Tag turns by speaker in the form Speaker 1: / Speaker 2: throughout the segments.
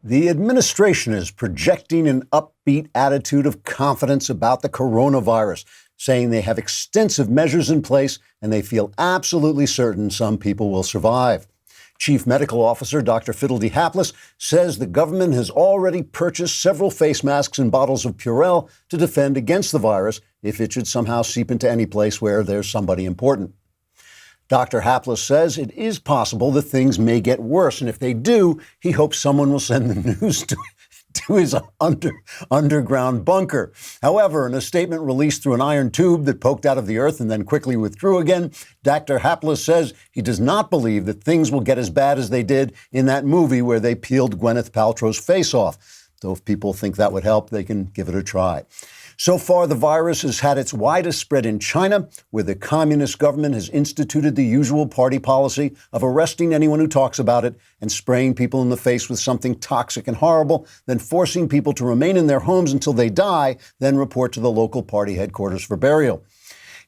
Speaker 1: The administration is projecting an upbeat attitude of confidence about the coronavirus, saying they have extensive measures in place and they feel absolutely certain some people will survive. Chief Medical Officer Dr. Fidelity Hapless says the government has already purchased several face masks and bottles of Purell to defend against the virus if it should somehow seep into any place where there's somebody important. Dr. Hapless says it is possible that things may get worse, and if they do, he hopes someone will send the news to his underground bunker. However, in a statement released through an iron tube that poked out of the earth and then quickly withdrew again, Dr. Hapless says he does not believe that things will get as bad as they did in that movie where they peeled Gwyneth Paltrow's face off. So if people think that would help, they can give it a try. So far, the virus has had its widest spread in China, where the communist government has instituted the usual party policy of arresting anyone who talks about it and spraying people in the face with something toxic and horrible, then forcing people to remain in their homes until they die, then report to the local party headquarters for burial.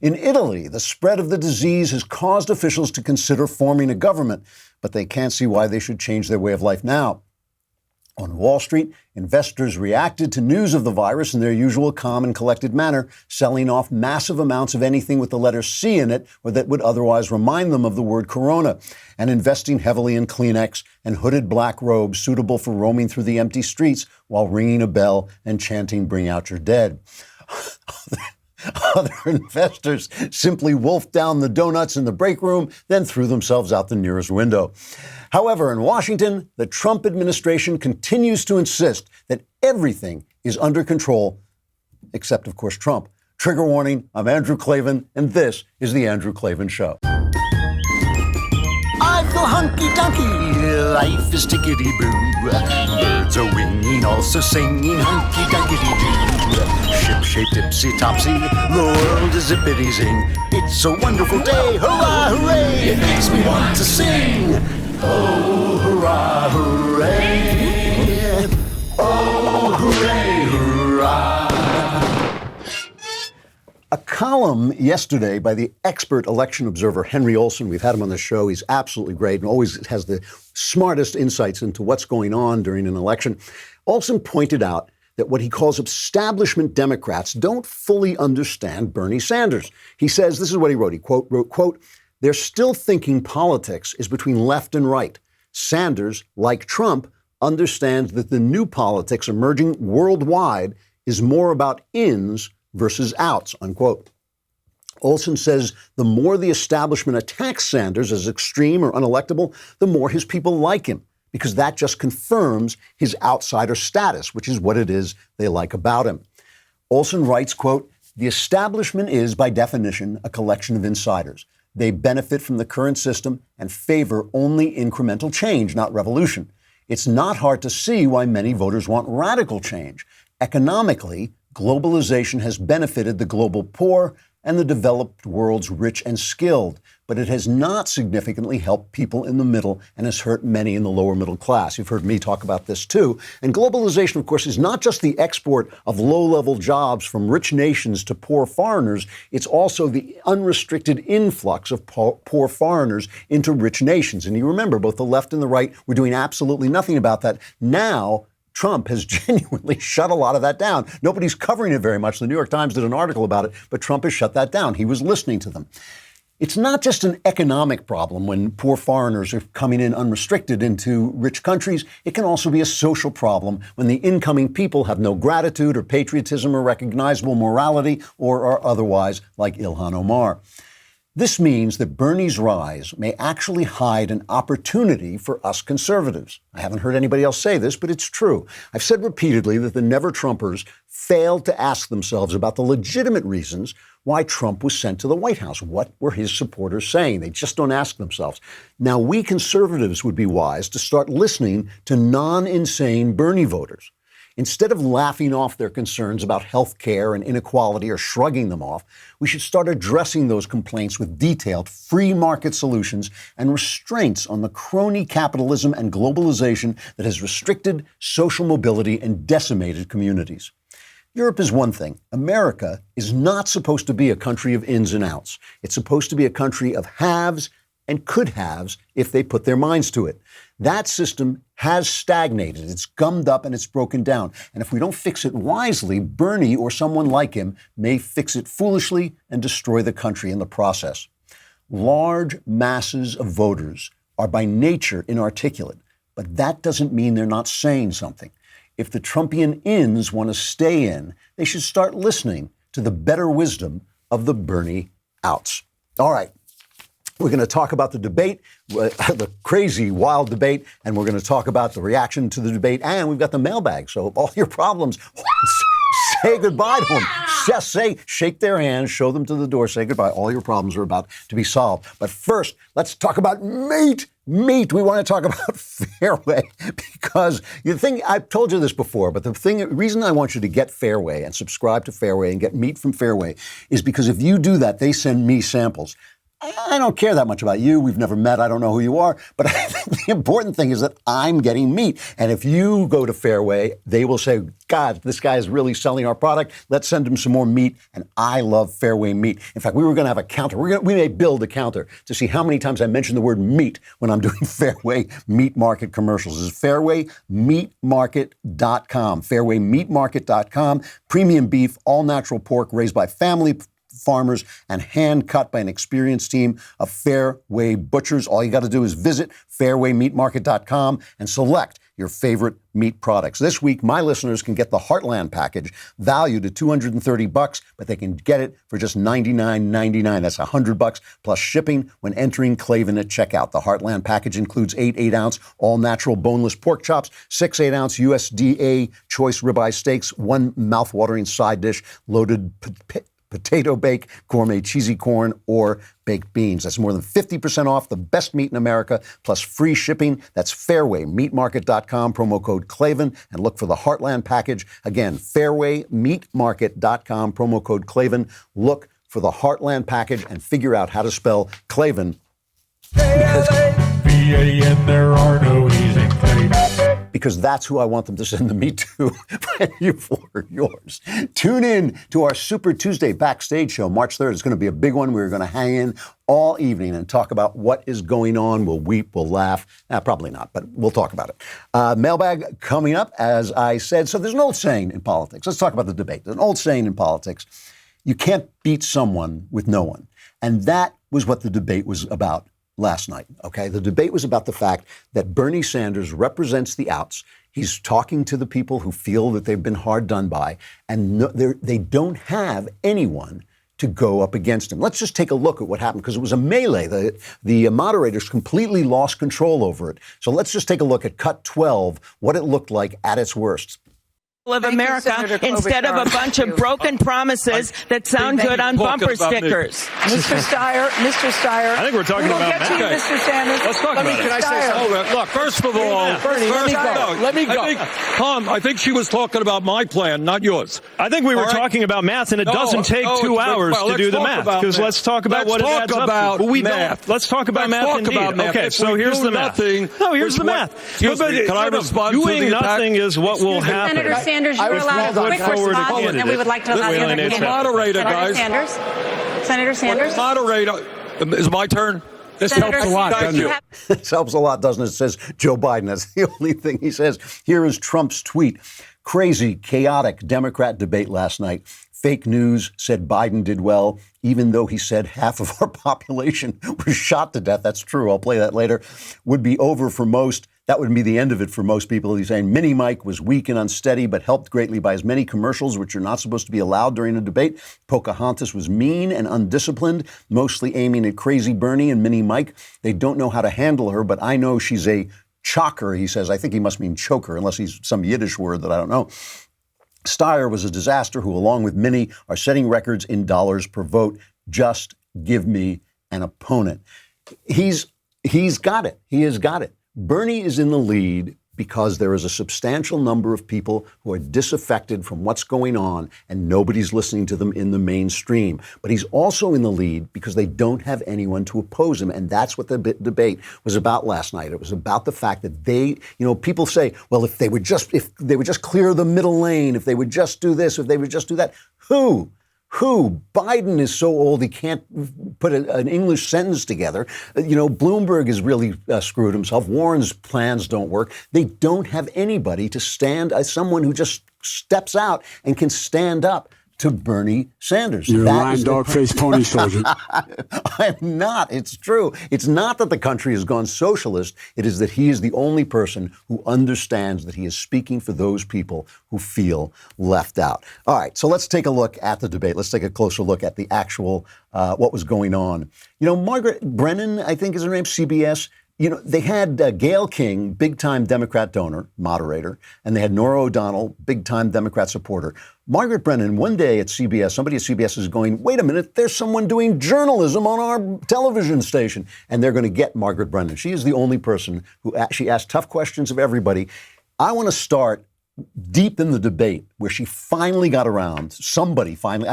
Speaker 1: In Italy, the spread of the disease has caused officials to consider forming a government, but they can't see why they should change their way of life now. On Wall Street, investors reacted to news of the virus in their usual calm and collected manner, selling off massive amounts of anything with the letter C in it or that would otherwise remind them of the word corona, and investing heavily in Kleenex and hooded black robes suitable for roaming through the empty streets while ringing a bell and chanting, "Bring out your dead." Other investors simply wolfed down the donuts in the break room, then threw themselves out the nearest window. However, in Washington, the Trump administration continues to insist that everything is under control, except, of course, Trump. Trigger warning, I'm Andrew Klavan, and this is The Andrew Klavan Show.
Speaker 2: I feel hunky-dunky, life is tickety-boo. Birds are winging, also singing hunky-dunky-doo. Ship-shape, tipsy-topsy, the world is zippity-zing. It's a wonderful day, hurrah, hooray! It makes me want to sing. Oh, hurrah, hooray! Oh, hooray, hurrah!
Speaker 1: A column yesterday by the expert election observer Henry Olsen, we've had him on the show, he's absolutely great and always has the smartest insights into what's going on during an election. Olsen pointed out that what he calls establishment Democrats don't fully understand Bernie Sanders. He says, this is what he wrote, wrote, quote, "They're still thinking politics is between left and right. Sanders, like Trump, understands that the new politics emerging worldwide is more about ins versus outs," unquote. Olsen says the more the establishment attacks Sanders as extreme or unelectable, the more his people like him, because that just confirms his outsider status, which is what it is they like about him. Olsen writes, quote, "The establishment is, by definition, a collection of insiders. They benefit from the current system and favor only incremental change, not revolution. It's not hard to see why many voters want radical change. Economically, globalization has benefited the global poor and the developed world's rich and skilled, but it has not significantly helped people in the middle and has hurt many in the lower middle class." You've heard me talk about this too. And globalization, of course, is not just the export of low-level jobs from rich nations to poor foreigners. It's also the unrestricted influx of poor foreigners into rich nations. And you remember, both the left and the right were doing absolutely nothing about that. Now, Trump has genuinely shut a lot of that down. Nobody's covering it very much. The New York Times did an article about it, but Trump has shut that down. He was listening to them. It's not just an economic problem when poor foreigners are coming in unrestricted into rich countries. It can also be a social problem when the incoming people have no gratitude or patriotism or recognizable morality or are otherwise like Ilhan Omar. This means that Bernie's rise may actually hide an opportunity for us conservatives. I haven't heard anybody else say this, but it's true. I've said repeatedly that the never-Trumpers failed to ask themselves about the legitimate reasons why Trump was sent to the White House. What were his supporters saying? They just don't ask themselves. Now, we conservatives would be wise to start listening to non-insane Bernie voters. Instead of laughing off their concerns about health care and inequality or shrugging them off, we should start addressing those complaints with detailed free market solutions and restraints on the crony capitalism and globalization that has restricted social mobility and decimated communities. Europe is one thing. America is not supposed to be a country of ins and outs. It's supposed to be a country of haves and could-haves if they put their minds to it. That system has stagnated. It's gummed up and it's broken down. And if we don't fix it wisely, Bernie or someone like him may fix it foolishly and destroy the country in the process. Large masses of voters are by nature inarticulate, but that doesn't mean they're not saying something. If the Trumpian ins want to stay in, they should start listening to the better wisdom of the Bernie outs. All right. We're going to talk about the debate, the crazy, wild debate, and we're going to talk about the reaction to the debate, and we've got the mailbag. So all your problems, say goodbye to them. Just shake their hands, show them to the door, say goodbye. All your problems are about to be solved. But first, let's talk about meat. Meat. We want to talk about Fairway because I've told you this before, but the reason I want you to get Fairway and subscribe to Fairway and get meat from Fairway is because if you do that, they send me samples. I don't care that much about you. We've never met. I don't know who you are. But I think the important thing is that I'm getting meat. And if you go to Fairway, they will say, God, this guy is really selling our product. Let's send him some more meat. And I love Fairway meat. In fact, we were going to have a counter. We may build a counter to see how many times I mention the word meat when I'm doing Fairway Meat Market commercials. This is fairwaymeatmarket.com. Fairwaymeatmarket.com. Premium beef, all natural pork raised by family farmers and hand cut by an experienced team of Fairway butchers. All you got to do is visit fairwaymeatmarket.com and select your favorite meat products. This week, my listeners can get the Heartland package valued at $230, but they can get it for just $99.99. That's $100 plus shipping when entering Klavan at checkout. The Heartland package includes 8 8-ounce all-natural boneless pork chops, 6 8-ounce USDA choice ribeye steaks, 1 mouth-watering side dish, loaded potato bake, gourmet cheesy corn, or baked beans. That's more than 50% off the best meat in America, plus free shipping. That's fairwaymeatmarket.com, promo code Klavan, and look for the Heartland package. Again, fairwaymeatmarket.com, promo code Klavan. Look for the Heartland package and figure out how to spell Klavan.
Speaker 3: V-A-N, there are no E's in Klavan.
Speaker 1: Because that's who I want them to send the meat to. And you for yours. Tune in to our Super Tuesday backstage show, March 3rd. It's going to be a big one. We're going to hang in all evening and talk about what is going on. We'll weep, we'll laugh. Probably not, but we'll talk about it. Mailbag coming up, as I said. So there's an old saying in politics. Let's talk about the debate. There's an old saying in politics. You can't beat someone with no one. And that was what the debate was about last night, okay? The debate was about the fact that Bernie Sanders represents the outs. He's talking to the people who feel that they've been hard done by, and they don't have anyone to go up against him. Let's just take a look at what happened, because it was a melee. The moderators completely lost control over it. So let's just take a look at cut 12, what it looked like at its worst.
Speaker 4: Of America instead of a bunch of broken promises that sound good on bumper stickers.
Speaker 5: Mr. Steyer.
Speaker 3: I think we're talking about
Speaker 5: Matt. Mr. Sanders.
Speaker 3: Let's talk about it.
Speaker 5: Can I say
Speaker 3: something? Look, first of all,
Speaker 5: let me go.
Speaker 3: Tom, I think she was talking about my plan, not yours.
Speaker 6: I think we were talking about math, and it doesn't take 2 hours to do the math. Because let's talk about what it adds up to. Let's talk about math indeed. Okay, so here's the math. No, here's the math.
Speaker 3: Can I respond to
Speaker 6: doing nothing is what will happen.
Speaker 7: Senator Sanders, you're allowed a quick response, and we would like to allow the other candidates.
Speaker 3: Moderator, guys.
Speaker 7: Senator Sanders.
Speaker 3: Moderator, is my turn?
Speaker 5: This helps a lot, doesn't it?
Speaker 1: This helps a lot, doesn't it? It says Joe Biden. That's the only thing he says. Here is Trump's tweet. Crazy, chaotic Democrat debate last night. Fake news said Biden did well, even though he said half of our population was shot to death. That's true. I'll play that later. Would be over for most. That would be the end of it for most people. He's saying Mini Mike was weak and unsteady, but helped greatly by his many commercials, which are not supposed to be allowed during a debate. Pocahontas was mean and undisciplined, mostly aiming at crazy Bernie and Mini Mike. They don't know how to handle her, but I know she's a chocker, he says. I think he must mean choker, unless he's some Yiddish word that I don't know. Steyer was a disaster who, along with Minnie, are setting records in dollars per vote. Just give me an opponent. He's got it. He has got it. Bernie is in the lead because there is a substantial number of people who are disaffected from what's going on, and nobody's listening to them in the mainstream. But he's also in the lead because they don't have anyone to oppose him, and that's what the debate was about last night. It was about the fact that people say, well, if they would just clear the middle lane, if they would just do this, if they would just do that. Who? Biden is so old he can't put an English sentence together. Bloomberg has really screwed himself. Warren's plans don't work. They don't have anybody to stand as someone who just steps out and can stand up to Bernie Sanders.
Speaker 8: You're a lying dog-faced pony soldier.
Speaker 1: I'm not. It's true. It's not that the country has gone socialist. It is that he is the only person who understands that he is speaking for those people who feel left out. All right, so let's take a look at the debate. Let's take a closer look at the actual what was going on. Margaret Brennan, I think is her name, CBS. They had Gayle King, big-time Democrat donor, moderator, and they had Norah O'Donnell, big-time Democrat supporter. Margaret Brennan, one day at CBS, somebody at CBS is going, wait a minute, there's someone doing journalism on our television station. And they're going to get Margaret Brennan. She is the only person who actually asked tough questions of everybody. I want to start deep in the debate where she finally got around, somebody finally,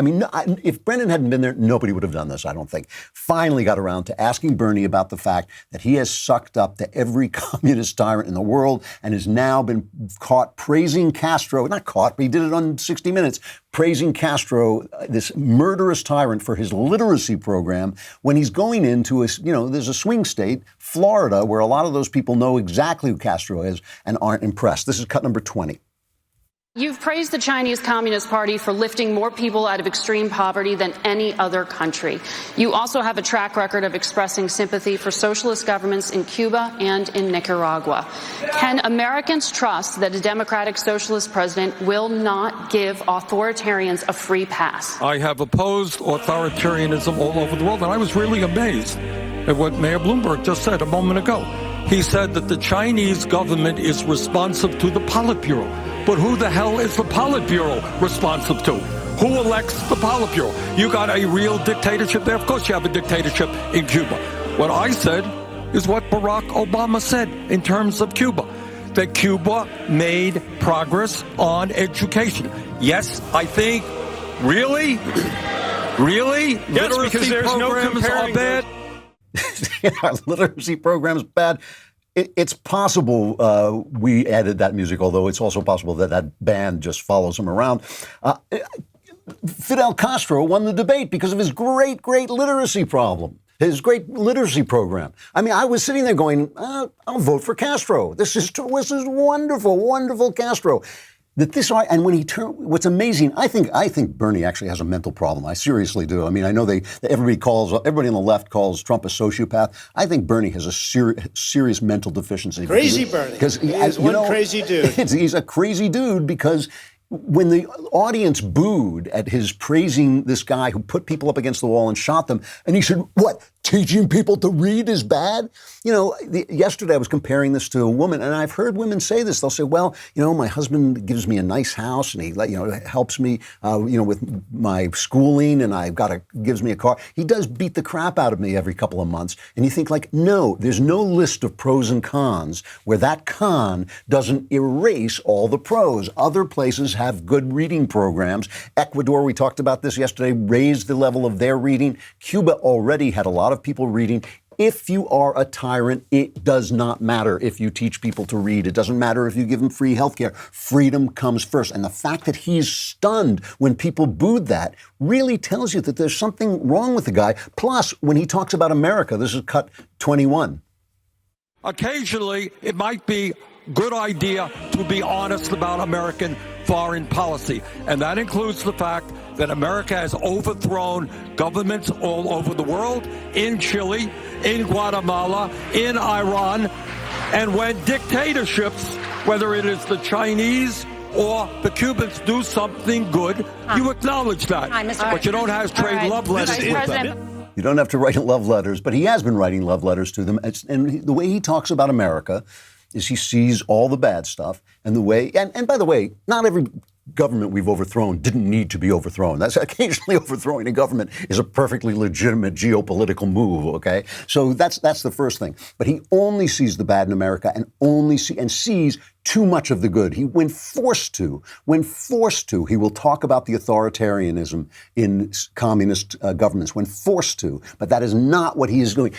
Speaker 1: if Brennan hadn't been there, nobody would have done this, I don't think, finally got around to asking Bernie about the fact that he has sucked up to every communist tyrant in the world and has now been caught praising Castro, not caught, but he did it on 60 Minutes, praising Castro, this murderous tyrant, for his literacy program when he's going into there's a swing state, Florida, where a lot of those people know exactly who Castro is and aren't impressed. This is cut number 20.
Speaker 9: You've praised the Chinese Communist Party for lifting more people out of extreme poverty than any other country. You also have a track record of expressing sympathy for socialist governments in Cuba and in Nicaragua. Can Americans trust that a democratic socialist president will not give authoritarians a free pass?
Speaker 3: I have opposed authoritarianism all over the world, and I was really amazed at what Mayor Bloomberg just said a moment ago. He said that the Chinese government is responsive to the Politburo. But who the hell is the Politburo responsive to? Who elects the Politburo? You got a real dictatorship there? Of course you have a dictatorship in Cuba. What I said is what Barack Obama said in terms of Cuba, that Cuba made progress on education. Yes, I think, really? Really?
Speaker 6: Yes, because there's no comparing.
Speaker 3: Bad?
Speaker 1: Our literacy program's bad. It's possible we added that music, although it's also possible that that band just follows him around. Fidel Castro won the debate because of his great literacy problem, his great literacy program. I was sitting there going, I'll vote for Castro. This is wonderful, wonderful Castro. And when he turned, what's amazing, I think Bernie actually has a mental problem. I seriously do. I know everybody on the left calls Trump a sociopath. I think Bernie has a serious mental deficiency.
Speaker 10: Crazy Bernie. Because he is one crazy dude.
Speaker 1: He's a crazy dude because when the audience booed at his praising this guy who put people up against the wall and shot them, and he said, what, teaching people to read is bad? Yesterday I was comparing this to a woman, and I've heard women say this. They'll say, well, my husband gives me a nice house, and he helps me, with my schooling, and gives me a car. He does beat the crap out of me every couple of months. And you think no, there's no list of pros and cons where that con doesn't erase all the pros. Other places have good reading programs. Ecuador, we talked about this yesterday, raised the level of their reading. Cuba already had a lot of people reading. If you are a tyrant, it does not matter if you teach people to read. It doesn't matter if you give them free health care. Freedom comes first. And the fact that he's stunned when people booed that really tells you that there's something wrong with the guy. Plus, when he talks about America, this is cut 21.
Speaker 3: Occasionally, it might be a good idea to be honest about American foreign policy. And that includes the fact that America has overthrown governments all over the world, in Chile, in Guatemala, in Iran. And when dictatorships, whether it is the Chinese or the Cubans, do something good, you acknowledge that. But you don't have to trade love letters with them.
Speaker 1: You don't have to write love letters, but he has been writing love letters to them. And the way he talks about America is he sees all the bad stuff, and the way, and by the way, not every government we've overthrown didn't need to be overthrown. That's occasionally overthrowing a government is a perfectly legitimate geopolitical move, okay? So that's the first thing. But he only sees the bad in America and sees too much of the good. When forced to, he will talk about the authoritarianism in communist governments, when forced to, but that is not what he is doing.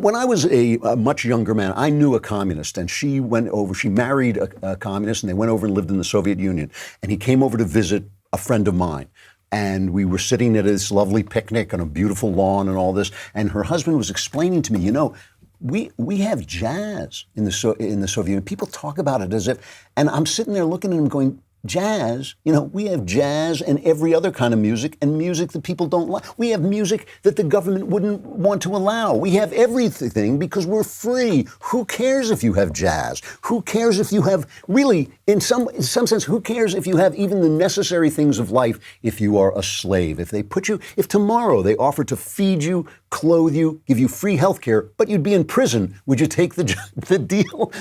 Speaker 1: When I was a much younger man, I knew a communist, and she married a communist, and they went over and lived in the Soviet Union. And he came over to visit a friend of mine. and we were sitting at this lovely picnic on a beautiful lawn and all this, and her husband was explaining to me, you know, we have jazz in the Soviet Union. People talk about it as if, and I'm sitting there looking at him going, jazz, you know, we have jazz and every other kind of music, and music that people don't like. We have music that the government wouldn't want to allow. We have everything because we're free. Who cares if you have jazz? Who cares if you have, really, in some sense, who cares if you have even the necessary things of life if you are a slave? If tomorrow they offer to feed you, clothe you, give you free health care, but you'd be in prison, would you take the deal?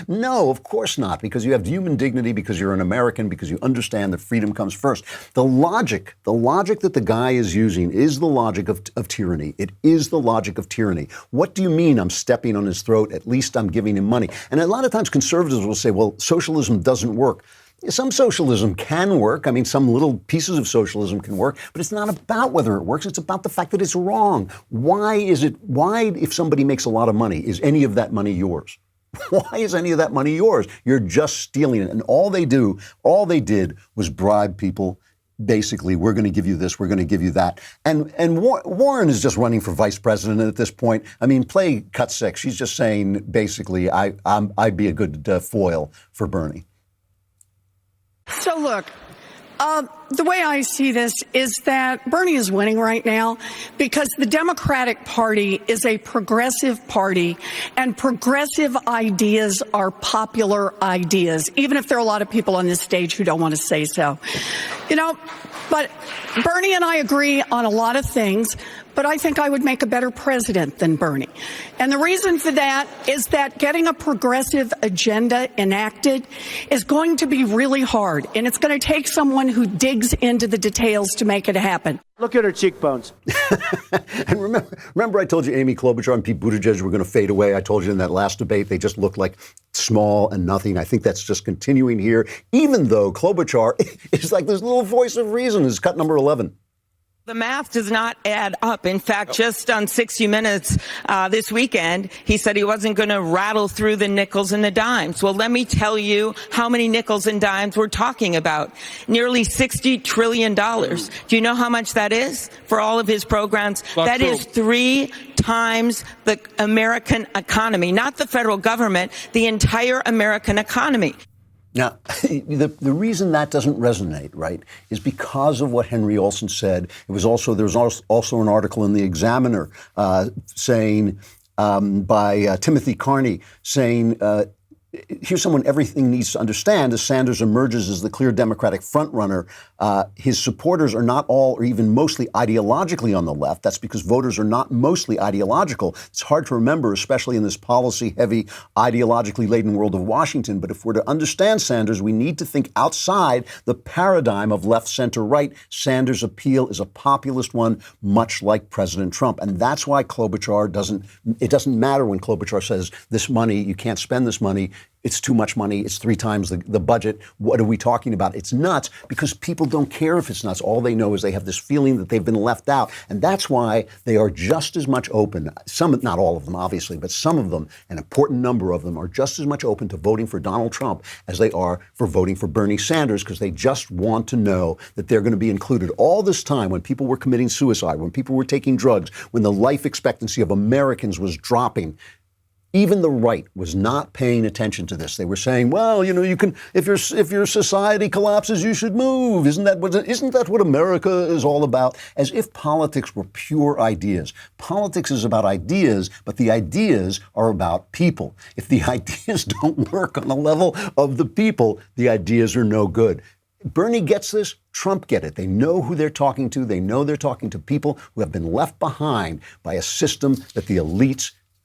Speaker 1: No, of course not, because you have human dignity, because you're an American, because you understand that freedom comes first. The logic that the guy is using is the logic of tyranny. It is the logic of tyranny. What do you mean I'm stepping on his throat? At least I'm giving him money. And a lot of times conservatives will say, well, socialism doesn't work. Some socialism can work. I mean, some little pieces of socialism can work, but it's not about whether it works. It's about the fact that it's wrong. Why, if somebody makes a lot of money, is any of that money yours? Why is any of that money yours? You're just stealing it. And all they did was bribe people. Basically, we're going to give you this, we're going to give you that. And Warren is just running for vice president at this point. I mean, play cut 6. She's just saying, basically, I'd be a good foil for Bernie.
Speaker 5: So look, the way I see this is that Bernie is winning right now because the Democratic Party is a progressive party, and progressive ideas are popular ideas, even if there are a lot of people on this stage who don't want to say so. You know, but Bernie and I agree on a lot of things, but I think I would make a better president than Bernie. And the reason for that is that getting a progressive agenda enacted is going to be really hard, and it's going to take someone who digs into the details to make it happen.
Speaker 10: Look at her cheekbones.
Speaker 1: And remember I told you Amy Klobuchar and Pete Buttigieg were going to fade away? I told you in that last debate they just looked like small and nothing. I think that's just continuing here, even though Klobuchar is like this little voice of reason, is cut number 11.
Speaker 4: The math does not add up. In fact, just on 60 Minutes this weekend, he said he wasn't going to rattle through the nickels and the dimes. Well, let me tell you how many nickels and dimes we're talking about. Nearly $60 trillion. Do you know how much that is for all of his programs? That is 3 times the American economy, not the federal government, the entire American economy.
Speaker 1: Now, the reason that doesn't resonate, right, is because of what Henry Olsen said. There was also an article in the Examiner saying by Timothy Carney saying, here's someone everything needs to understand. As Sanders emerges as the clear Democratic frontrunner, his supporters are not all or even mostly ideologically on the left. That's because voters are not mostly ideological. It's hard to remember, especially in this policy-heavy, ideologically laden world of Washington. But if we're to understand Sanders, we need to think outside the paradigm of left, center, right. Sanders' appeal is a populist one, much like President Trump. And that's why it doesn't matter when Klobuchar says this money, you can't spend this money. It's too much money. It's 3 times the budget. What are we talking about? It's nuts because people don't care if it's nuts. All they know is they have this feeling that they've been left out. And that's why they are just as much open. Some, not all of them, obviously, but some of them, an important number of them, are just as much open to voting for Donald Trump as they are for voting for Bernie Sanders, because they just want to know that they're going to be included. All this time when people were committing suicide, when people were taking drugs, when the life expectancy of Americans was dropping, even the right was not paying attention to this. They were saying, well, you know, you can, if your society collapses, you should move. Isn't that what America is all about? As if politics were pure ideas. Politics is about ideas, but the ideas are about people. If the ideas don't work on the level of the people, the ideas are no good. Bernie gets this. Trump get it. They know who they're talking to. They know they're talking to people who have been left behind by a system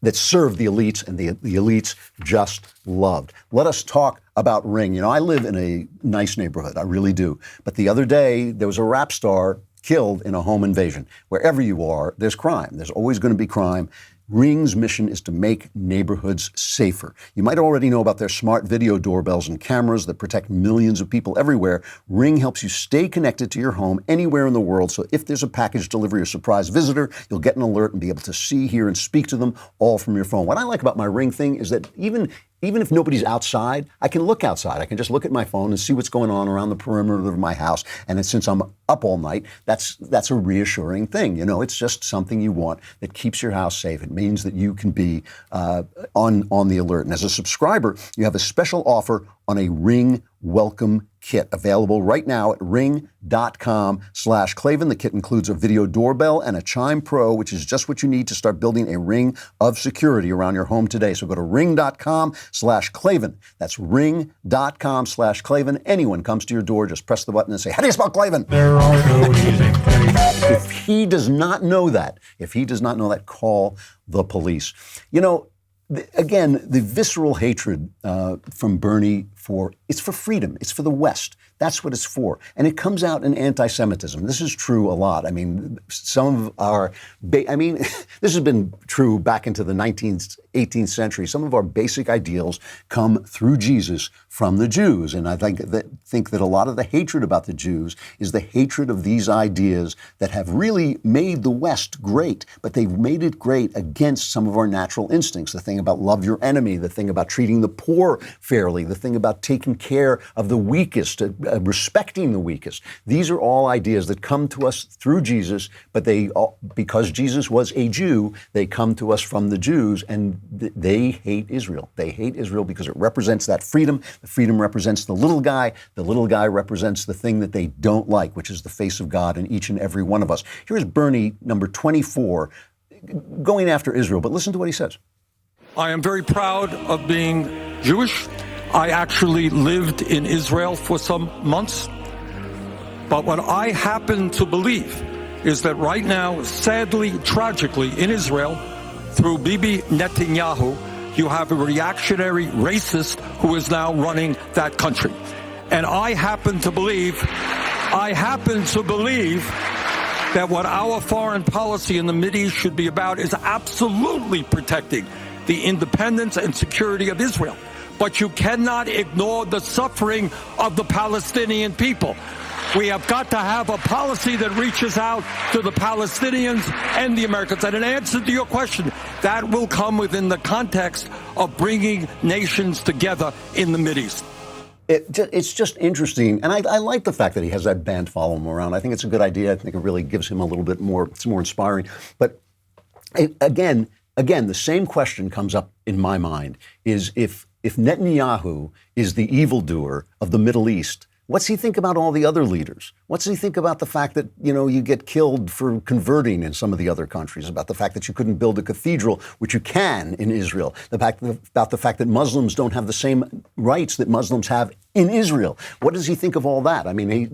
Speaker 1: that served the elites, and the elites just loved. Let us talk about Ring. You know, I live in a nice neighborhood. I really do. But the other day, there was a rap star killed in a home invasion. Wherever you are, there's crime. There's always going to be crime. Ring's mission is to make neighborhoods safer. You might already know about their smart video doorbells and cameras that protect millions of people everywhere. Ring helps you stay connected to your home anywhere in the world. So if there's a package delivery or surprise visitor, you'll get an alert and be able to see, hear, and speak to them all from your phone. What I like about my Ring thing is that even even if nobody's outside, I can look outside. I can just look at my phone and see what's going on around the perimeter of my house. And since I'm up all night, that's a reassuring thing. You know, it's just something you want that keeps your house safe. It means that you can be on the alert. And as a subscriber, you have a special offer on a Ring Welcome Kit available right now at ring.com/Klavan. The kit includes a video doorbell and a Chime Pro, which is just what you need to start building a ring of security around your home today. So go to ring.com/Klavan. That's ring.com/Klavan. Anyone comes to your door, just press the button and say, "How do you spell Klavan?"
Speaker 8: There are no easy things.
Speaker 1: If he does not know that, call the police. You know, again, the visceral hatred from Bernie it's for freedom. It's for the West. That's what it's for. And it comes out in anti-Semitism. This is true a lot. I mean, this has been true back into the 19th, 18th century. Some of our basic ideals come through Jesus from the Jews. And I think that a lot of the hatred about the Jews is the hatred of these ideas that have really made the West great, but they've made it great against some of our natural instincts. The thing about love your enemy, the thing about treating the poor fairly, the thing about taking care of the weakest, respecting the weakest. These are all ideas that come to us through Jesus, but because Jesus was a Jew, they come to us from the Jews, and they hate Israel. They hate Israel because it represents that freedom. The freedom represents the little guy. The little guy represents the thing that they don't like, which is the face of God in each and every one of us. Here's Bernie, number 24, going after Israel, but listen to what he says.
Speaker 3: I am very proud of being Jewish. I actually lived in Israel for some months. But what I happen to believe is that right now, sadly, tragically, in Israel, through Bibi Netanyahu, you have a reactionary racist who is now running that country. And I happen to believe that what our foreign policy in the Mideast should be about is absolutely protecting the independence and security of Israel. But you cannot ignore the suffering of the Palestinian people. We have got to have a policy that reaches out to the Palestinians and the Americans. And in answer to your question, that will come within the context of bringing nations together in the Mideast.
Speaker 1: It's just interesting. And I like the fact that he has that band follow him around. I think it's a good idea. I think it really gives him a little bit more, it's more inspiring. But again, the same question comes up in my mind is if Netanyahu is the evildoer of the Middle East, what's he think about all the other leaders? What's he think about the fact that, you get killed for converting in some of the other countries, about the fact that you couldn't build a cathedral, which you can in Israel, about the fact that Muslims don't have the same rights that Muslims have in Israel? What does he think of all that? I mean,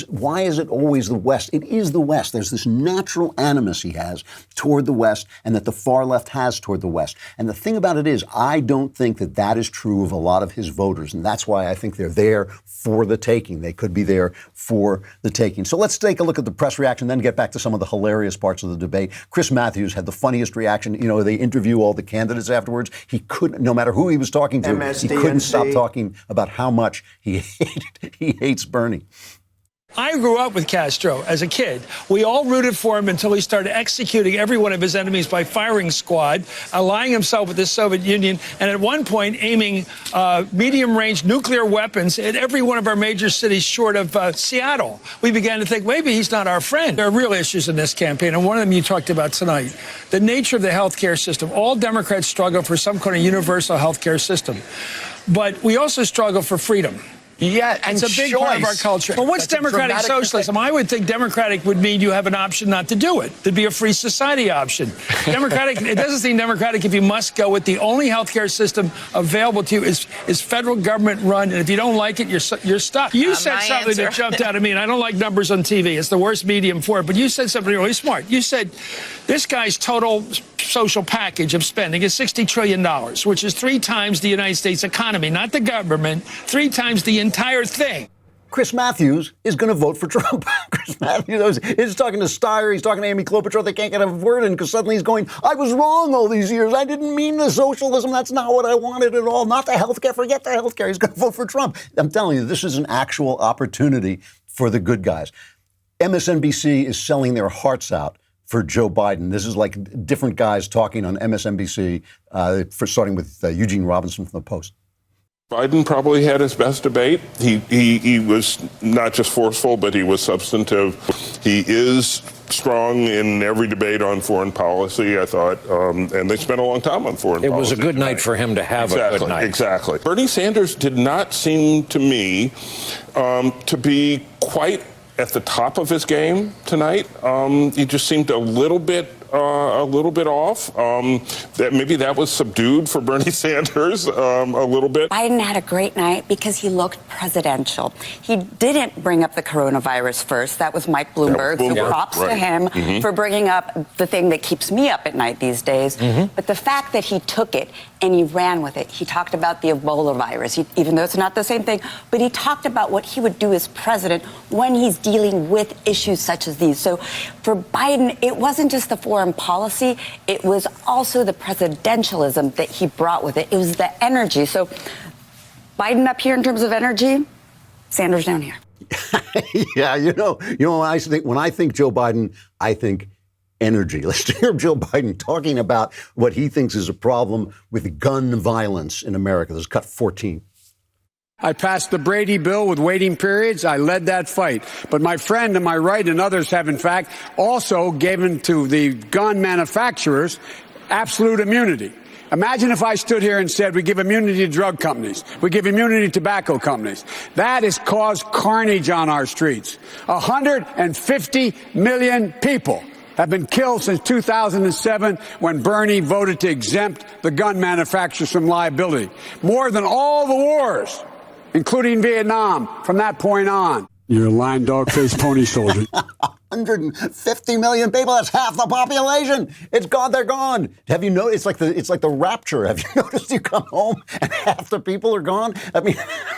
Speaker 1: why is it always the West? It is the West. There's this natural animus he has toward the West and that the far left has toward the West. And the thing about it is, I don't think that is true of a lot of his voters. And that's why I think they're there for the taking. They could be there for the taking. So let's take a look at the press reaction, then get back to some of the hilarious parts of the debate. Chris Matthews had the funniest reaction. They interview all the candidates afterwards. He couldn't, no matter who he was talking to, he couldn't stop talking about how much he hates Bernie.
Speaker 11: I grew up with Castro as a kid. We all rooted for him until he started executing every one of his enemies by firing squad, allying himself with the Soviet Union, and at one point aiming medium-range nuclear weapons at every one of our major cities short of Seattle. We began to think maybe he's not our friend. There are real issues in this campaign, and one of them you talked about tonight. The nature of the health care system. All Democrats struggle for some kind of universal health care system. But we also struggle for freedom.
Speaker 12: Yeah, and
Speaker 11: it's a big part of our culture. Well, what's democratic socialism? I would think democratic would mean you have an option not to do it. There'd be a free society option. Democratic, it doesn't seem democratic if you must go with the only healthcare system available to you is federal government run, and if you don't like it, you're stuck. You said something that jumped out at me, and I don't like numbers on TV. It's the worst medium for it, but you said something really smart. You said this guy's total social package of spending is $60 trillion, which is 3 times the United States economy, not the government, 3 times the entire thing.
Speaker 1: Chris Matthews is going to vote for Trump. Chris Matthews is talking to Steyer. He's talking to Amy Klobuchar. They can't get a word in because suddenly he's going, I was wrong all these years. I didn't mean the socialism. That's not what I wanted at all. Not the healthcare. Forget the healthcare. He's going to vote for Trump. I'm telling you, this is an actual opportunity for the good guys. MSNBC is selling their hearts out for Joe Biden. This is like different guys talking on MSNBC, starting with Eugene Robinson from the Post.
Speaker 12: Biden probably had his best debate. He was not just forceful, but he was substantive. He is strong in every debate on foreign policy, I thought, and they spent a long time on foreign policy.
Speaker 13: It was a good night for him to have a good night.
Speaker 12: Exactly. Bernie Sanders did not seem to me to be quite at the top of his game tonight. He just seemed a little bit off. That was subdued for Bernie Sanders a little bit.
Speaker 14: Biden had a great night because he looked presidential. He didn't bring up the coronavirus first. That was Mike Bloomberg. So props to him for bringing up the thing that keeps me up at night these days. But the fact that he took it and he ran with it. He talked about the Ebola virus, even though it's not the same thing, but he talked about what he would do as president when he's dealing with issues such as these. So for Biden, it wasn't just the foreign policy, it was also the presidentialism that he brought with it. It was the energy. So Biden up here in terms of energy, Sanders down here.
Speaker 1: Yeah, when I think Joe Biden, I think energy. Let's hear Joe Biden talking about what he thinks is a problem with gun violence in America. This is cut 14.
Speaker 15: I passed the Brady bill with waiting periods. I led that fight. But my friend to my right and others have, in fact, also given to the gun manufacturers absolute immunity. Imagine if I stood here and said we give immunity to drug companies, we give immunity to tobacco companies. That has caused carnage on our streets. 150 million people have been killed since 2007 when Bernie voted to exempt the gun manufacturers from liability. More than all the wars, including Vietnam, from that point on. You're a lying dog-faced pony soldier.
Speaker 1: 150 million people. That's half the population. It's gone. They're gone. Have you noticed? It's like the rapture. Have you noticed? You come home and half the people are gone. I mean,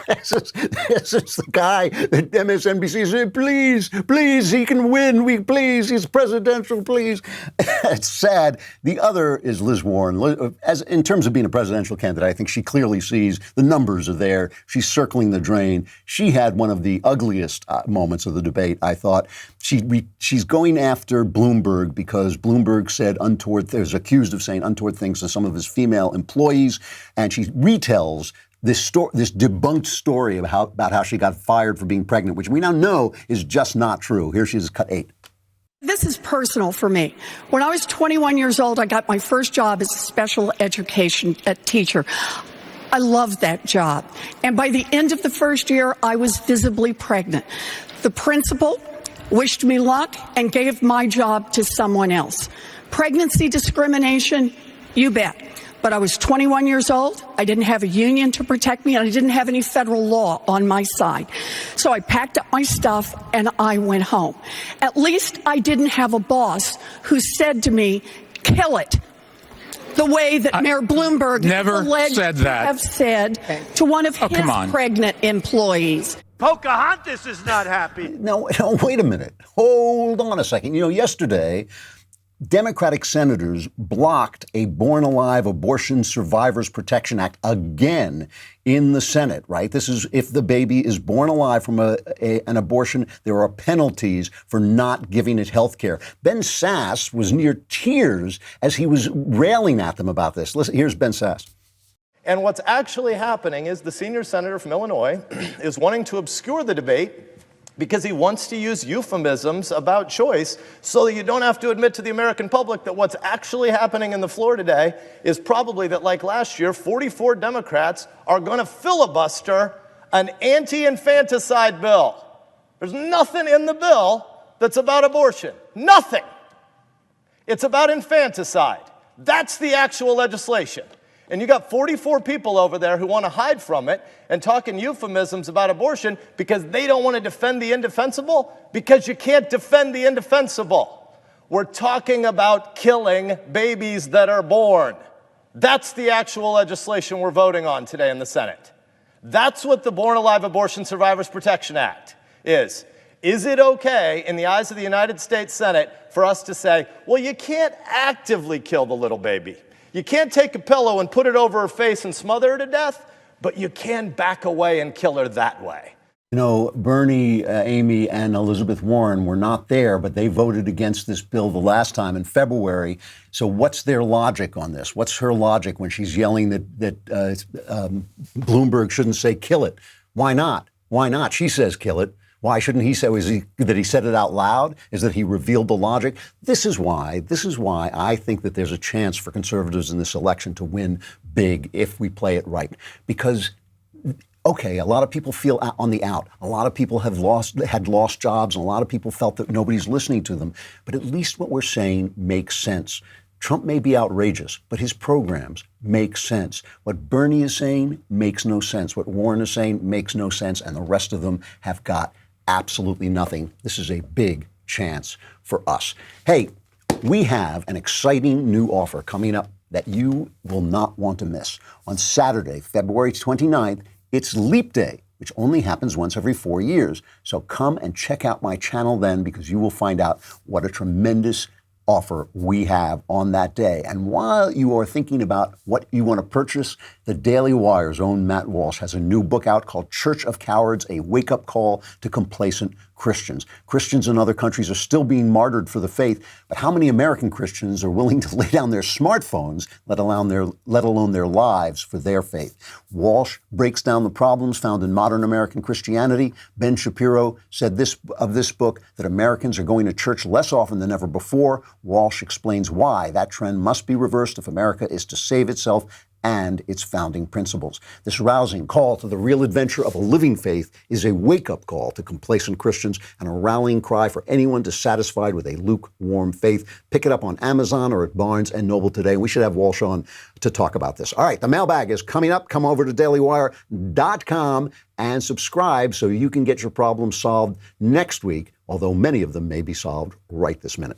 Speaker 1: this is the guy that MSNBC said, please, he can win. He's presidential. Please. It's sad. The other is Liz Warren. As in terms of being a presidential candidate, I think she clearly sees the numbers are there. She's circling the drain. She had one of the ugliest moments of the debate. I thought she's going after Bloomberg because Bloomberg said is accused of saying untoward things to some of his female employees, and she retells this debunked story about how she got fired for being pregnant, which we now know is just not true. Here she is, cut 8.
Speaker 5: This is personal for me. When I was 21 years old, I got my first job as a special education teacher. I loved that job. And by the end of the first year, I was visibly pregnant. The principal wished me luck and gave my job to someone else. Pregnancy discrimination, you bet. But I was 21 years old. I didn't have a union to protect me, and I didn't have any federal law on my side. So I packed up my stuff and I went home. At least I didn't have a boss who said to me, kill it. The way that Mayor Bloomberg
Speaker 11: never
Speaker 5: alleged
Speaker 11: said
Speaker 5: to
Speaker 11: that.
Speaker 5: have said to one of his pregnant employees.
Speaker 10: Pocahontas is not happy.
Speaker 1: No, wait a minute. Hold on a second. Yesterday, Democratic senators blocked a Born Alive Abortion Survivors Protection Act again in the Senate, right? This is if the baby is born alive from an abortion, there are penalties for not giving it health care. Ben Sasse was near tears as he was railing at them about this. Listen, here's Ben Sasse.
Speaker 16: And what's actually happening is the senior senator from Illinois is wanting to obscure the debate because he wants to use euphemisms about choice so that you don't have to admit to the American public that what's actually happening in the floor today is probably that, like last year, 44 Democrats are going to filibuster an anti-infanticide bill. There's nothing in the bill that's about abortion. Nothing. It's about infanticide. That's the actual legislation. And you got 44 people over there who want to hide from it and talk in euphemisms about abortion because they don't want to defend the indefensible, because you can't defend the indefensible. We're talking about killing babies that are born. That's the actual legislation we're voting on today in the Senate. That's what the Born Alive Abortion Survivors Protection Act is. Is it okay in the eyes of the United States Senate for us to say, well, you can't actively kill the little baby. You can't take a pillow and put it over her face and smother her to death, but you can back away and kill her that way.
Speaker 1: You know, Bernie, Amy, and Elizabeth Warren were not there, but they voted against this bill the last time in February. So what's their logic on this? What's her logic when she's yelling that Bloomberg shouldn't say kill it? Why not? Why not? She says kill it. Why shouldn't he say that he said it out loud? Is that he revealed the logic? This is why I think that there's a chance for conservatives in this election to win big if we play it right. Because okay, a lot of people feel on the out. A lot of people had lost jobs, and a lot of people felt that nobody's listening to them. But at least what we're saying makes sense. Trump may be outrageous, but his programs make sense. What Bernie is saying makes no sense. What Warren is saying makes no sense, and the rest of them have got absolutely nothing. This is a big chance for us. Hey, we have an exciting new offer coming up that you will not want to miss. On Saturday, February 29th, it's Leap Day, which only happens once every 4 years. So come and check out my channel then, because you will find out what a tremendous offer we have on that day. And while you are thinking about what you want to purchase, the Daily Wire's own Matt Walsh has a new book out called Church of Cowards, a wake-up call to complacent Christians. Christians in other countries are still being martyred for the faith, but how many American Christians are willing to lay down their smartphones, let alone their lives, for their faith? Walsh breaks down the problems found in modern American Christianity. Ben Shapiro said of this book that Americans are going to church less often than ever before. Walsh explains why that trend must be reversed if America is to save itself and its founding principles. This rousing call to the real adventure of a living faith is a wake-up call to complacent Christians and a rallying cry for anyone dissatisfied with a lukewarm faith. Pick it up on Amazon or at Barnes & Noble today. We should have Walsh on to talk about this. All right, the mailbag is coming up. Come over to dailywire.com and subscribe so you can get your problems solved next week, although many of them may be solved right this minute.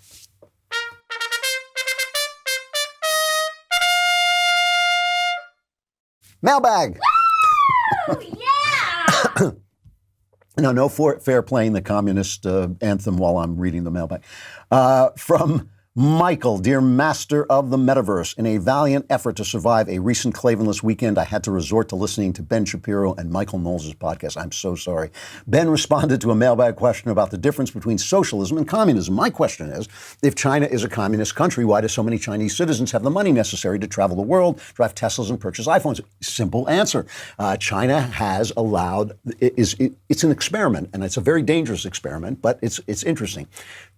Speaker 1: Mailbag.
Speaker 17: Woo! Yeah!
Speaker 1: No fair playing the communist anthem while I'm reading the mailbag. From Michael, dear master of the metaverse, in a valiant effort to survive a recent Klavanless weekend, I had to resort to listening to Ben Shapiro and Michael Knowles' podcast. I'm so sorry. Ben responded to a mailbag question about the difference between socialism and communism. My question is, if China is a communist country, why do so many Chinese citizens have the money necessary to travel the world, drive Teslas, and purchase iPhones? Simple answer. China has allowed, it's an experiment, and it's a very dangerous experiment, but it's interesting.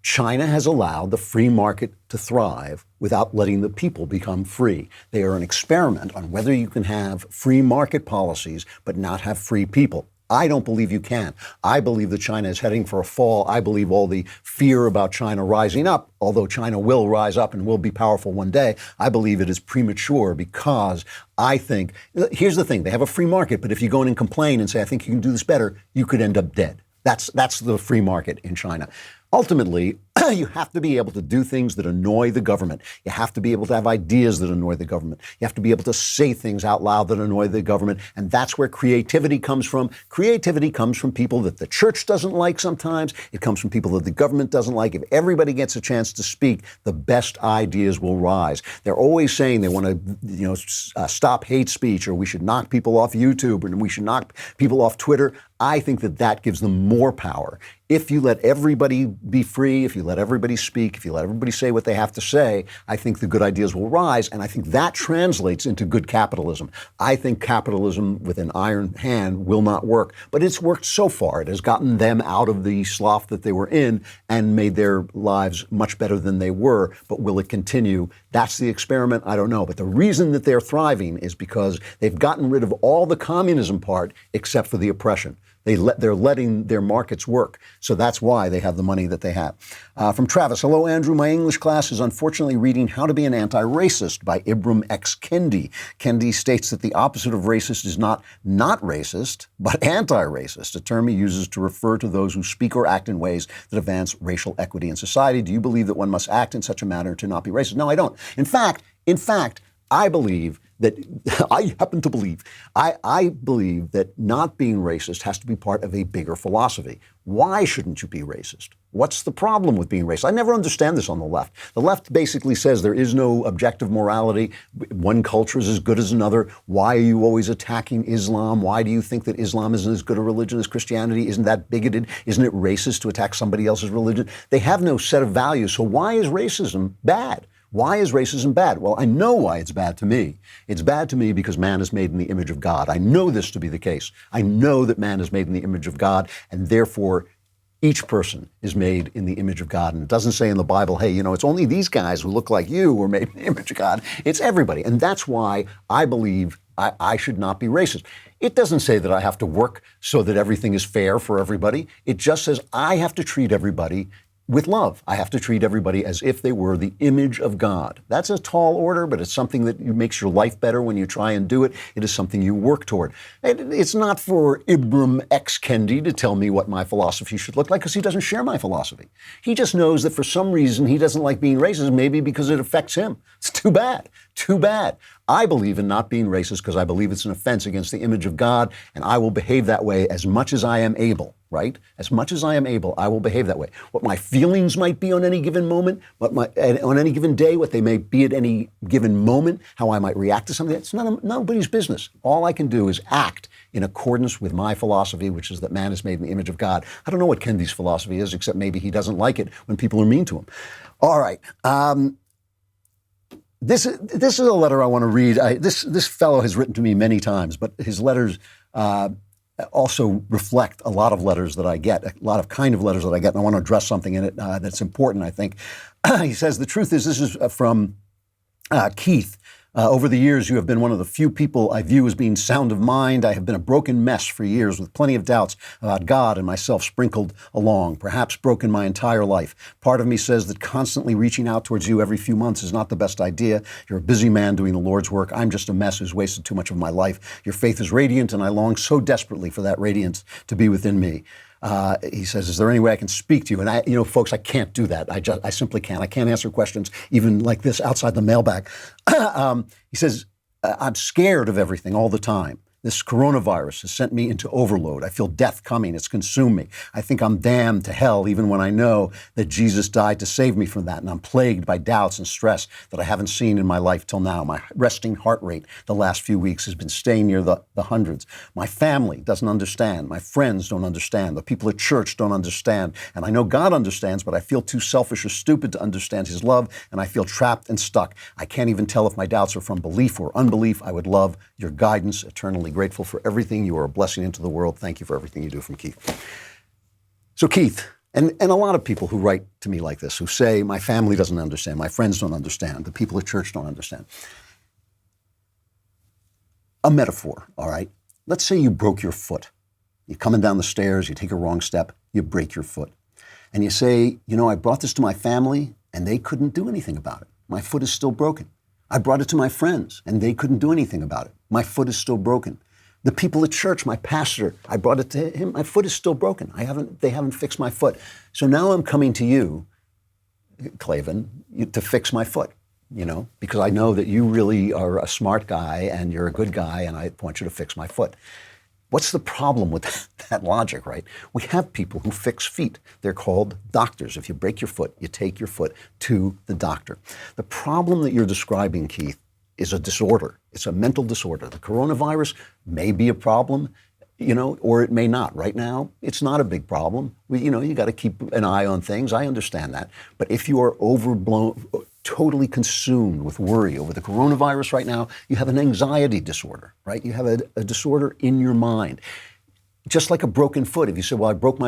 Speaker 1: China has allowed the free market to thrive without letting the people become free. They are an experiment on whether you can have free market policies but not have free people. I don't believe you can. I believe that China is heading for a fall. I believe all the fear about China rising up, although China will rise up and will be powerful one day, I believe it is premature because I think, here's the thing, they have a free market, but if you go in and complain and say, I think you can do this better, you could end up dead. That's the free market in China. Ultimately, you have to be able to do things that annoy the government. You have to be able to have ideas that annoy the government. You have to be able to say things out loud that annoy the government. And that's where creativity comes from. Creativity comes from people that the church doesn't like sometimes. It comes from people that the government doesn't like. If everybody gets a chance to speak, the best ideas will rise. They're always saying they want to, stop hate speech, or we should knock people off YouTube, and we should knock people off Twitter. I think that gives them more power. If you let everybody be free, if you let everybody speak, if you let everybody say what they have to say, I think the good ideas will rise, and I think that translates into good capitalism. I think capitalism with an iron hand will not work, but it's worked so far. It has gotten them out of the slough that they were in and made their lives much better than they were, but will it continue? That's the experiment. I don't know. But the reason that they're thriving is because they've gotten rid of all the communism part except for the oppression. They're letting their markets work. So that's why they have the money that they have. From Travis, hello, Andrew. My English class is unfortunately reading How to Be an Anti-Racist by Ibram X. Kendi. Kendi states that the opposite of racist is not racist, but anti-racist, a term he uses to refer to those who speak or act in ways that advance racial equity in society. Do you believe that one must act in such a manner to not be racist? No, I don't. In fact, I believe that I happen to believe. I believe that not being racist has to be part of a bigger philosophy. Why shouldn't you be racist? What's the problem with being racist? I never understand this on the left. The left basically says there is no objective morality. One culture is as good as another. Why are you always attacking Islam? Why do you think that Islam isn't as good a religion as Christianity? Isn't that bigoted? Isn't it racist to attack somebody else's religion? They have no set of values. So why is racism bad? Why is racism bad? Well, I know why it's bad to me. It's bad to me because man is made in the image of God. I know this to be the case. I know that man is made in the image of God, and therefore each person is made in the image of God. And it doesn't say in the Bible, hey, it's only these guys who look like you who are made in the image of God. It's everybody. And that's why I believe I should not be racist. It doesn't say that I have to work so that everything is fair for everybody. It just says I have to treat everybody with love. I have to treat everybody as if they were the image of God. That's a tall order, but it's something that makes your life better when you try and do it. It is something you work toward. It's not for Ibram X. Kendi to tell me what my philosophy should look like, because he doesn't share my philosophy. He just knows that for some reason he doesn't like being racist, maybe because it affects him. It's too bad. Too bad. I believe in not being racist because I believe it's an offense against the image of God, and I will behave that way as much as I am able, right? As much as I am able, I will behave that way. What my feelings might be on any given moment, on any given day, what they may be at any given moment, how I might react to something, it's nobody's business. All I can do is act in accordance with my philosophy, which is that man is made in the image of God. I don't know what Kendi's philosophy is, except maybe he doesn't like it when people are mean to him. All right. This is a letter I want to read. This fellow has written to me many times, but his letters also reflect a lot of letters that I get, a lot of kind of letters that I get, and I want to address something in it that's important, I think. He says, the truth is, this is from Keith. Over the years, you have been one of the few people I view as being sound of mind. I have been a broken mess for years with plenty of doubts about God and myself sprinkled along, perhaps broken my entire life. Part of me says that constantly reaching out towards you every few months is not the best idea. You're a busy man doing the Lord's work. I'm just a mess who's wasted too much of my life. Your faith is radiant, and I long so desperately for that radiance to be within me. He says, is there any way I can speak to you? And folks, I can't do that. I simply can't. I can't answer questions even like this outside the mailbag. He says, I'm scared of everything all the time. This coronavirus has sent me into overload. I feel death coming. It's consumed me. I think I'm damned to hell, even when I know that Jesus died to save me from that. And I'm plagued by doubts and stress that I haven't seen in my life till now. My resting heart rate the last few weeks has been staying near the hundreds. My family doesn't understand. My friends don't understand. The people at church don't understand. And I know God understands, but I feel too selfish or stupid to understand his love. And I feel trapped and stuck. I can't even tell if my doubts are from belief or unbelief. I would love your guidance. Eternally grateful for everything. You are a blessing into the world. Thank you for everything you do. From Keith. So Keith, and a lot of people who write to me like this, who say, my family doesn't understand, my friends don't understand, the people at church don't understand. A metaphor, all right? Let's say you broke your foot. You're coming down the stairs, you take a wrong step, you break your foot. And you say, I brought this to my family and they couldn't do anything about it. My foot is still broken. I brought it to my friends and they couldn't do anything about it. My foot is still broken. The people at church, my pastor, I brought it to him. My foot is still broken. They haven't fixed my foot. So now I'm coming to you, Klavan, to fix my foot, because I know that you really are a smart guy and you're a good guy and I want you to fix my foot. What's the problem with that logic, right? We have people who fix feet. They're called doctors. If you break your foot, you take your foot to the doctor. The problem that you're describing, Keith, is a disorder. It's a mental disorder. The coronavirus may be a problem, or it may not. Right now, it's not a big problem. You got to keep an eye on things. I understand that. But if you are overblown, totally consumed with worry over the coronavirus right now, you have an anxiety disorder, right? You have a disorder in your mind. Just like a broken foot. If you say, well, I brought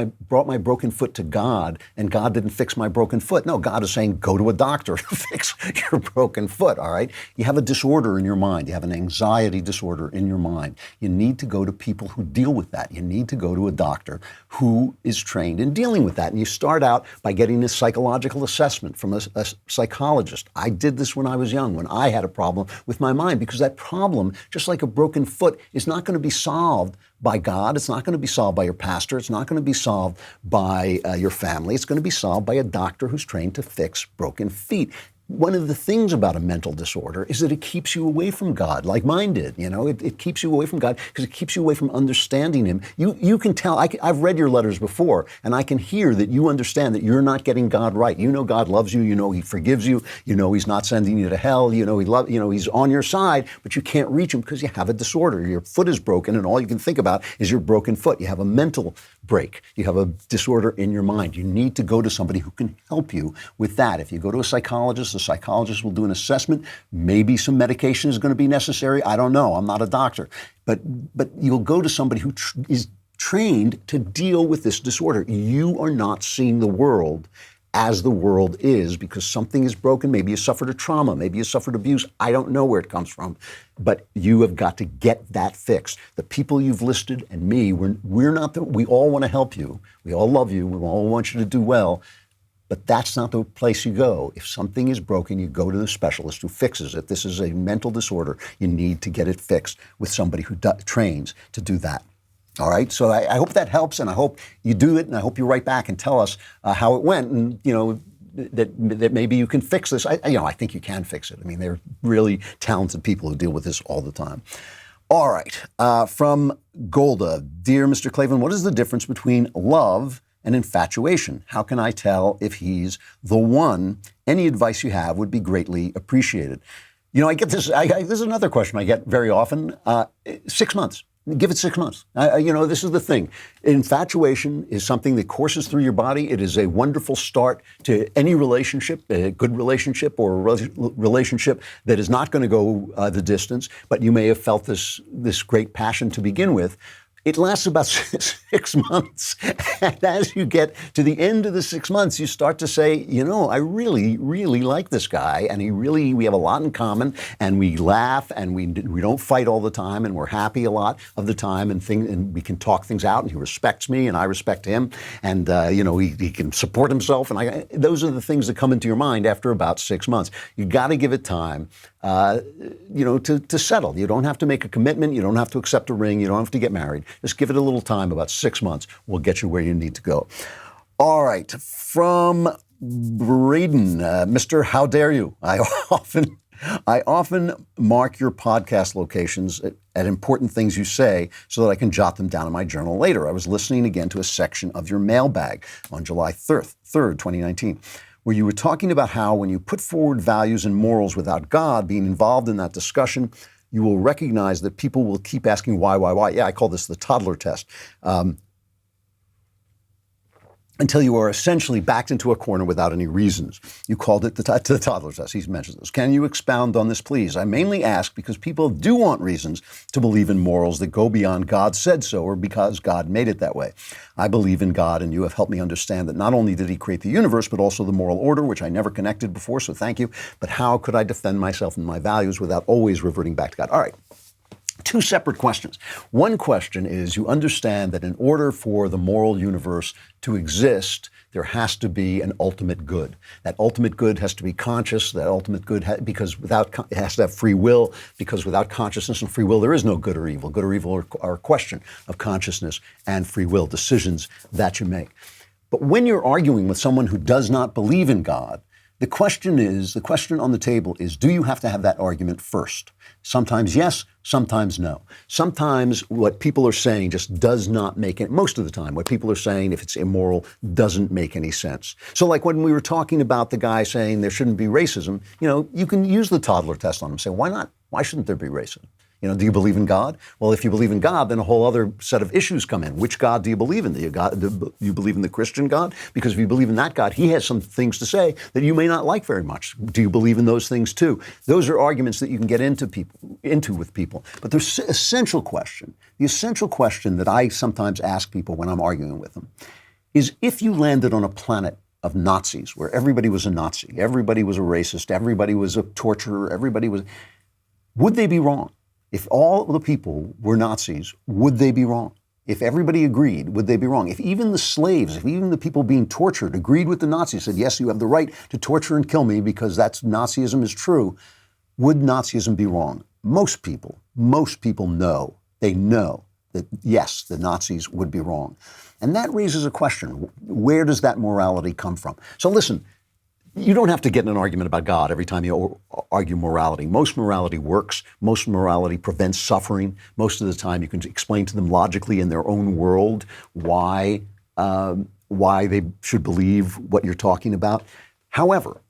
Speaker 1: my broken foot to God and God didn't fix my broken foot. No, God is saying, go to a doctor to fix your broken foot, all right? You have a disorder in your mind. You have an anxiety disorder in your mind. You need to go to people who deal with that. You need to go to a doctor who is trained in dealing with that. And you start out by getting a psychological assessment from a psychologist. I did this when I was young, when I had a problem with my mind, because that problem, just like a broken foot, is not going to be solved by God. It's not going to be solved by your pastor. It's not going to be solved by your family. It's going to be solved by a doctor who's trained to fix broken feet. one of the things about a mental disorder is that it keeps you away from God, like mine did. It keeps you away from God because it keeps you away from understanding Him. You can tell. I've read your letters before, and I can hear that you understand that you're not getting God right. You know God loves you. You know He forgives you. You know He's not sending you to hell. You know He's on your side, but you can't reach Him because you have a disorder. Your foot is broken, and all you can think about is your broken foot. You have a mental break. You have a disorder in your mind. You need to go to somebody who can help you with that. If you go to a psychologist, the psychologist will do an assessment. Maybe some medication is going to be necessary. I don't know. I'm not a doctor. But you'll go to somebody who is trained to deal with this disorder. You are not seeing the world as the world is because something is broken. Maybe you suffered a trauma. Maybe you suffered abuse. I don't know where it comes from. But you have got to get that fixed. The people you've listed and me, we all want to help you. We all love you. We all want you to do well. But that's not the place you go. If something is broken, you go to the specialist who fixes it. This is a mental disorder. You need to get it fixed with somebody who trains to do that. All right, so I hope that helps, and I hope you do it, and I hope you write back and tell us how it went, and that maybe you can fix this. I think you can fix it. I mean, they're really talented people who deal with this all the time. All right, from Golda, dear Mr. Klavan, what is the difference between love and infatuation? How can I tell if he's the one? Any advice you have would be greatly appreciated. I get this. This is another question I get very often. 6 months. Give it 6 months. This is the thing. Infatuation is something that courses through your body. It is a wonderful start to any relationship, a good relationship or a relationship that is not going to go the distance, but you may have felt this great passion to begin with. It lasts about 6 months. And as you get to the end of the 6 months, you start to say, I really, really like this guy. And we have a lot in common. And we laugh and we don't fight all the time. And we're happy a lot of the time. And we can talk things out. And he respects me and I respect him. And, he can support himself. And those are the things that come into your mind after about 6 months. You got to give it time. To settle. You don't have to make a commitment. You don't have to accept a ring. You don't have to get married. Just give it a little time, about 6 months. We'll get you where you need to go. All right. From Braden, Mr. How Dare You? I often mark your podcast locations at important things you say so that I can jot them down in my journal later. I was listening again to a section of your mailbag on July 3rd, 2019. Where you were talking about how when you put forward values and morals without God being involved in that discussion, you will recognize that people will keep asking why. Yeah, I call this the toddler test. Until you are essentially backed into a corner without any reasons. You called it the toddler test. He mentions this. Can you expound on this, please? I mainly ask because people do want reasons to believe in morals that go beyond God said so or because God made it that way. I believe in God, and you have helped me understand that not only did He create the universe, but also the moral order, which I never connected before, so thank you. But how could I defend myself and my values without always reverting back to God? All right. Two separate questions. One question is you understand that in order for the moral universe to exist, there has to be an ultimate good. That ultimate good has to be conscious. That ultimate good, it has to have free will, because without consciousness and free will, there is no good or evil. Good or evil are a question of consciousness and free will, decisions that you make. But when you're arguing with someone who does not believe in God, the question on the table is, do you have to have that argument first? Sometimes yes, sometimes no. Sometimes what people are saying just does not make it, most of the time, what people are saying, if it's immoral, doesn't make any sense. So like when we were talking about the guy saying there shouldn't be racism, you can use the toddler test on him. Say, why not? Why shouldn't there be racism? Do you believe in God? Well, if you believe in God, then a whole other set of issues come in. Which God do you believe in? Do you believe in the Christian God? Because if you believe in that God, He has some things to say that you may not like very much. Do you believe in those things too? Those are arguments that you can get into with people. But the essential question that I sometimes ask people when I'm arguing with them is, if you landed on a planet of Nazis where everybody was a Nazi, everybody was a racist, everybody was a torturer, would they be wrong? If all the people were Nazis, would they be wrong? If everybody agreed, would they be wrong? If even the slaves, if even the people being tortured agreed with the Nazis, said, yes, you have the right to torture and kill me because Nazism is true, would Nazism be wrong? Most people know, they know that, yes, the Nazis would be wrong. And that raises a question. Where does that morality come from? So listen, You don't have to get in an argument about God every time you argue morality. Most morality works. Most morality prevents suffering. Most of the time you can explain to them logically in their own world why they should believe what you're talking about. However,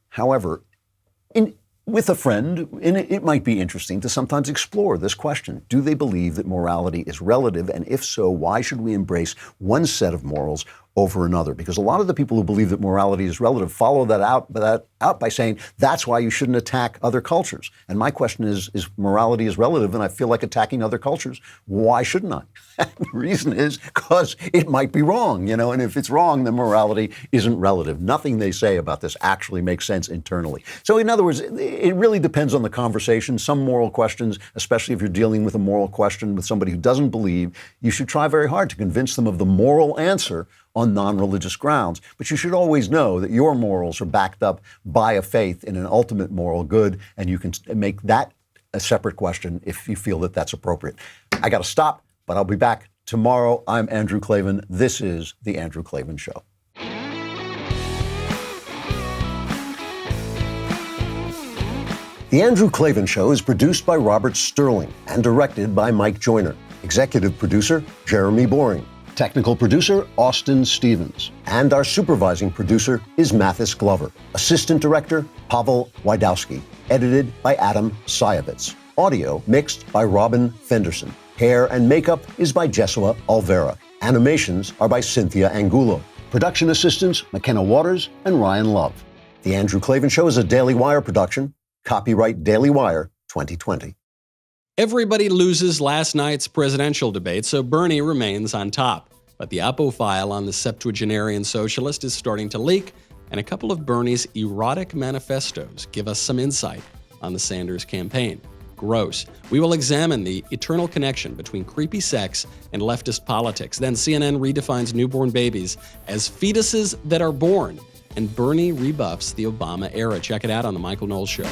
Speaker 1: with a friend, it might be interesting to sometimes explore this question. Do they believe that morality is relative? And if so, why should we embrace one set of morals over another? Because a lot of the people who believe that morality is relative follow that out by saying that's why you shouldn't attack other cultures. And my question is morality is relative, and I feel like attacking other cultures. Why shouldn't I? The reason is because it might be wrong, and if it's wrong, then morality isn't relative. Nothing they say about this actually makes sense internally. So in other words, it really depends on the conversation. Some moral questions, especially if you're dealing with a moral question with somebody who doesn't believe, you should try very hard to convince them of the moral answer on non-religious grounds. But you should always know that your morals are backed up by a faith in an ultimate moral good, and you can make that a separate question if you feel that that's appropriate. I got to stop, but I'll be back tomorrow. I'm Andrew Klavan. This is The Andrew Klavan Show. The Andrew Klavan Show is produced by Robert Sterling and directed by Mike Joyner. Executive producer, Jeremy Boring. Technical producer, Austin Stevens. And our supervising producer is Mathis Glover. Assistant director, Pavel Wydowski. Edited by Adam Sayevitz. Audio mixed by Robin Fenderson. Hair and makeup is by Jesua Alvera. Animations are by Cynthia Angulo. Production assistants, McKenna Waters and Ryan Love. The Andrew Klavan Show is a Daily Wire production. Copyright Daily Wire 2020.
Speaker 18: Everybody loses last night's presidential debate, so Bernie remains on top. But the Oppo file on the septuagenarian socialist is starting to leak, and a couple of Bernie's erotic manifestos give us some insight on the Sanders campaign. Gross. We will examine the eternal connection between creepy sex and leftist politics. Then CNN redefines newborn babies as fetuses that are born, and Bernie rebuffs the Obama era. Check it out on The Michael Knowles Show.